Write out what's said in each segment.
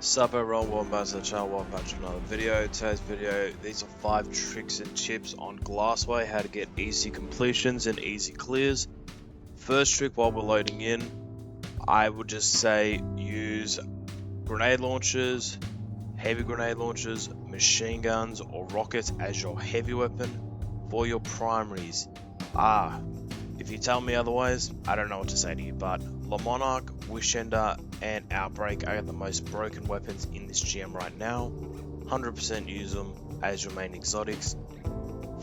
Sup everyone, welcome back to the channel, welcome back to another video. Today's video, these are 5 tricks and tips on Glassway, how to get easy completions and easy clears. First trick while we're loading in, I would just say use grenade launchers, heavy grenade launchers, machine guns or rockets as your heavy weapon for your primaries. If you tell me otherwise, I don't know what to say to you, but La Monarch, Wishender, and Outbreak are the most broken weapons in this GM right now. 100% use them as your main exotics.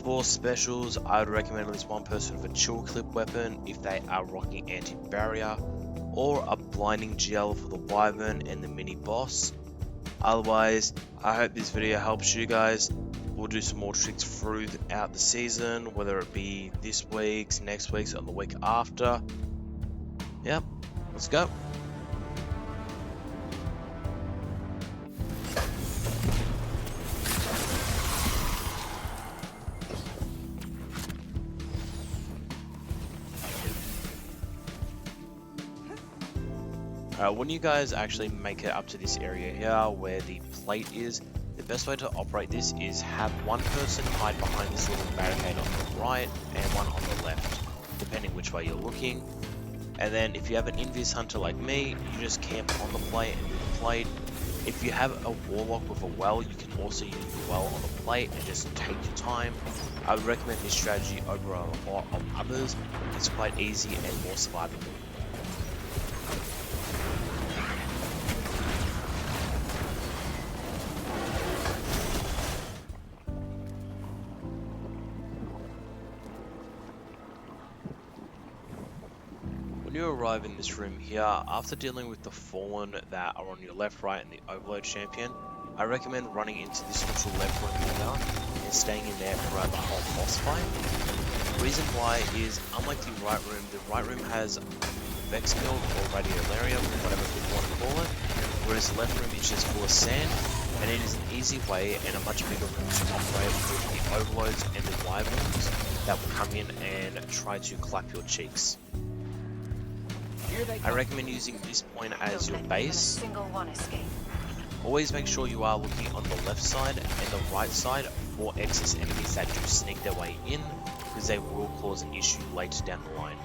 For specials, I would recommend at least one person with a chill clip weapon if they are rocking anti-barrier, or a blinding GL for the Wyvern and the mini boss. Otherwise, I hope this video helps you guys. We'll do some more tricks throughout the season, whether it be this week's, next week's, or the week after. Yep, let's go. When you guys actually make it up to this area here where the plate is, the best way to operate this is have one person hide behind this little barricade on the right and one on the left, depending which way you're looking. And then if you have an invis hunter like me, you just camp on the plate and do the plate. If you have a warlock with a well, you can also use the well on the plate and just take your time. I would recommend this strategy over a lot of others. It's quite easy and more survivable. When you arrive in this room here, after dealing with the Fallen that are on your left, right, and the Overload Champion, I recommend running into this little left room here and staying in there throughout the whole boss fight. The reason why is, unlike the right room has Vex Mill or Radiolaria, whatever people want to call it, whereas the left room is just full of sand, and it is an easy way and a much bigger room to operate with the Overloads and the Wyverns that will come in and try to clap your cheeks. I recommend using this point as your base. Always make sure you are looking on the left side and the right side for excess enemies that do sneak their way in, because they will cause an issue later down the line.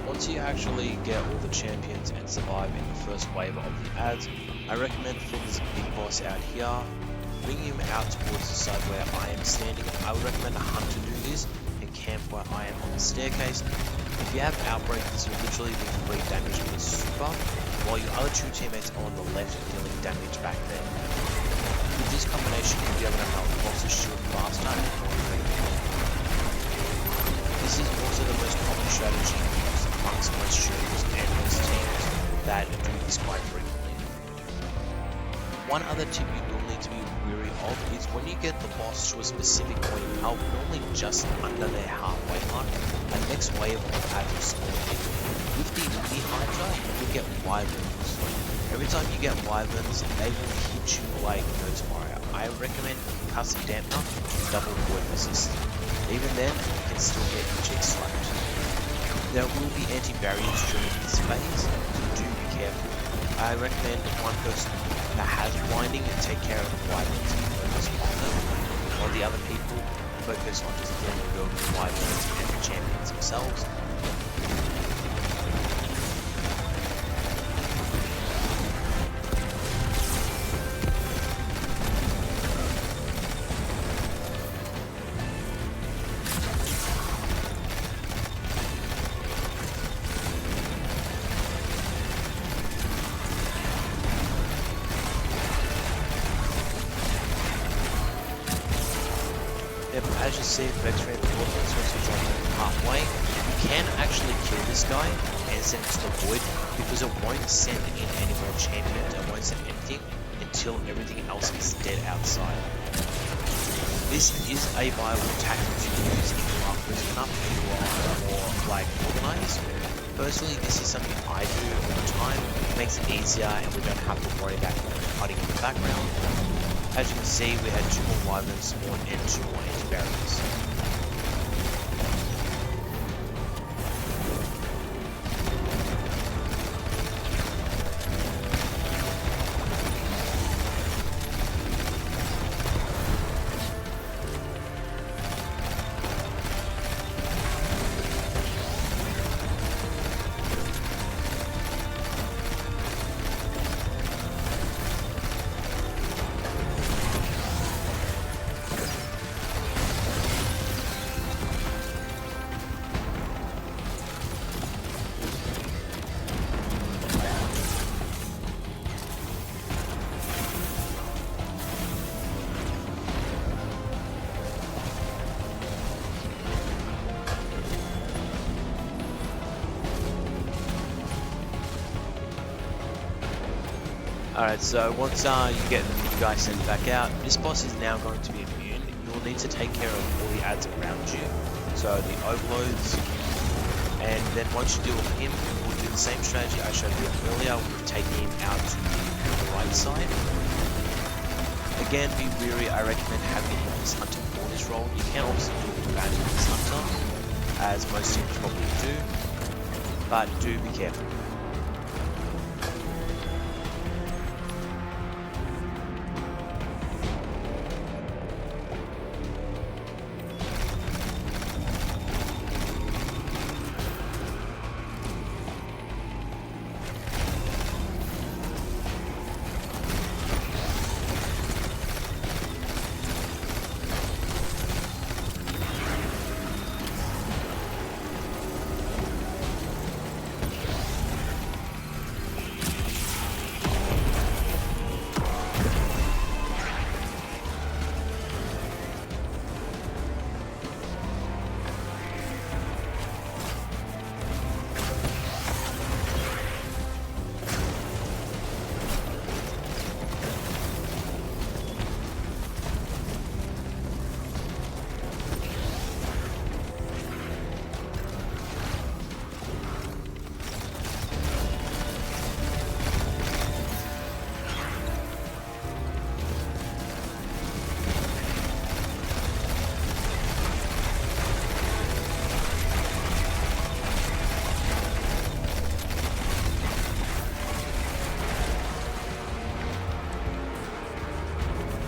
Once you actually get all the champions and survive in the first wave of the ads, I recommend for this big boss out here, bring him out towards the side where I am standing. I would recommend a hunter do this and camp where I am on the staircase. If you have Outbreak, this will literally do free damage with super, while your other two teammates are on the left dealing damage back there. With this combination, you'll be able to help bosses shoot faster and more effectively. This is also the most common strategy used amongst most shooters and most teams that do this quite frequently. One other tip you will need to be wary of is when you get the boss to a specific point of health, normally just under their halfway mark, a next wave of ads will spawn in. With the mini Hydra, you'll get wyverns. Every time you get wyverns, they will hit you like no tomorrow. I recommend custom dampener, double void resist. Even then, you can still get your cheeks slapped. There will be anti-barriers during this phase, so do be careful. I recommend one person that has blinding and take care of the wyverns and focus on them, while the other people focus on just getting rid of the wyverns and the champions themselves. As you see, Vex reinforcements once you join them halfway, you can actually kill this guy and send it to the void because it won't send in any more champions, it won't send anything until everything else is dead outside. This is a viable tactic to use if you are close enough and you are more like organized. Personally, this is something I do all the time. It makes it easier and we don't have to worry about hiding in the background. As you can see, we had 2 more wyverns spawn and 2 more anti-barriers. Alright, so once you get the guy sent back out, this boss is now going to be immune. You will need to take care of all the ads around you, so the overloads, and then once you deal with him, we'll do the same strategy I showed you earlier with taking him out to the right side. Again, be wary, I recommend having a Enormous Hunter for this role. You can also do it with Enormous Hunter, as most teams probably do, but do be careful.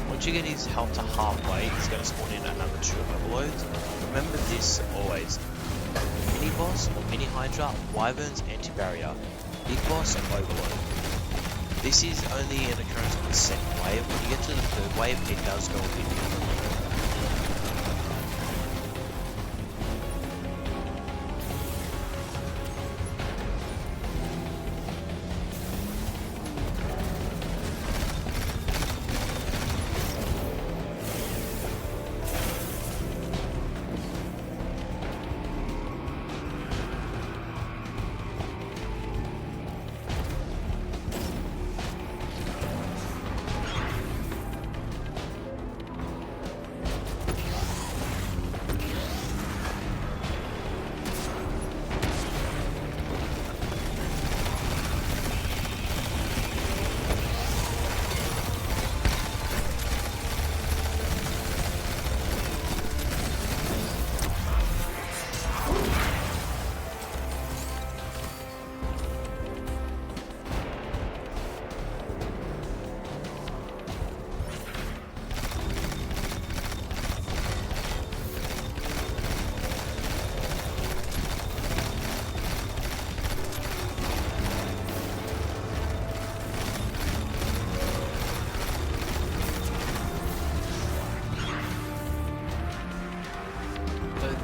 Once you get his health to halfway, he's going to spawn in another 2 overloads. Remember this always. Mini boss or mini Hydra, wyverns, anti-barrier. Big boss, overload. This is only an occurrence of the 2nd wave. When you get to the 3rd wave, it does go a bit different.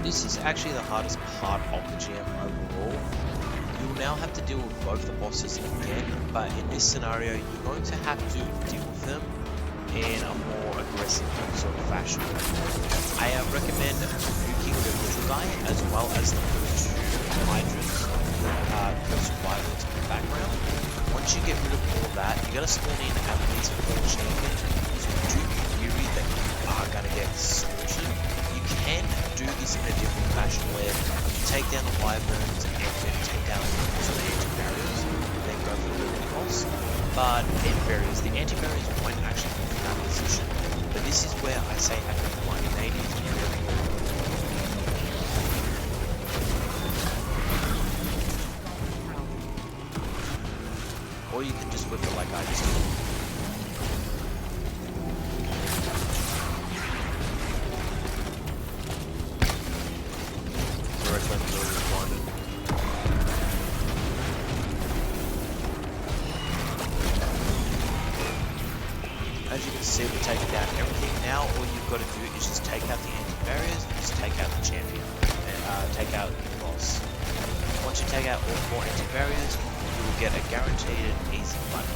This is actually the hardest part of the jam overall. You will now have to deal with both the bosses again, but in this scenario you're going to have to deal with them in a more aggressive sort of fashion. I recommend nuking the little guy as well as the first two hydras, first violets in the background. Once you get rid of all that, you're going to spawn in at least 4 champions, so do be weary that you are going to get slaughtered. You can do this in a different fashion where you take down the wyverns and then take down also the anti-barriers, then go for the little boss. But it varies. The anti-barriers won't actually be in that position, but this is where I say having 180 is very important. Or you can just whip it like I just did. As you can see, we're taking down everything now. All you've got to do is just take out the anti-barriers and just take out the champion, and take out the boss. Once you take out all 4 anti-barriers, you will get a guaranteed easy money.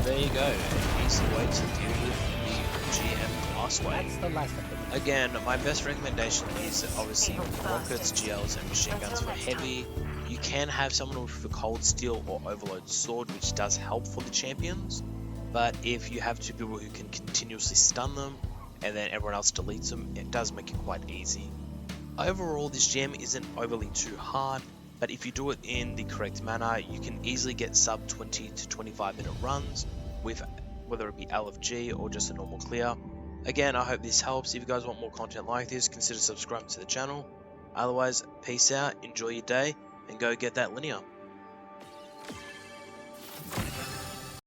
There you go, an easy way to deal with the GM Glassway. Again, my best recommendation is obviously rockets, GLs and machine guns for heavy. You can have someone with a cold steel or overload sword, which does help for the champions, but if you have 2 people who can continuously stun them and then everyone else deletes them, it does make it quite easy. Overall, this gem isn't overly too hard, but if you do it in the correct manner, you can easily get sub 20 to 25 minute runs with whether it be LFG or just a normal clear. Again, I hope this helps. If you guys want more content like this, consider subscribing to the channel. Otherwise, peace out, enjoy your day, and go get that linear.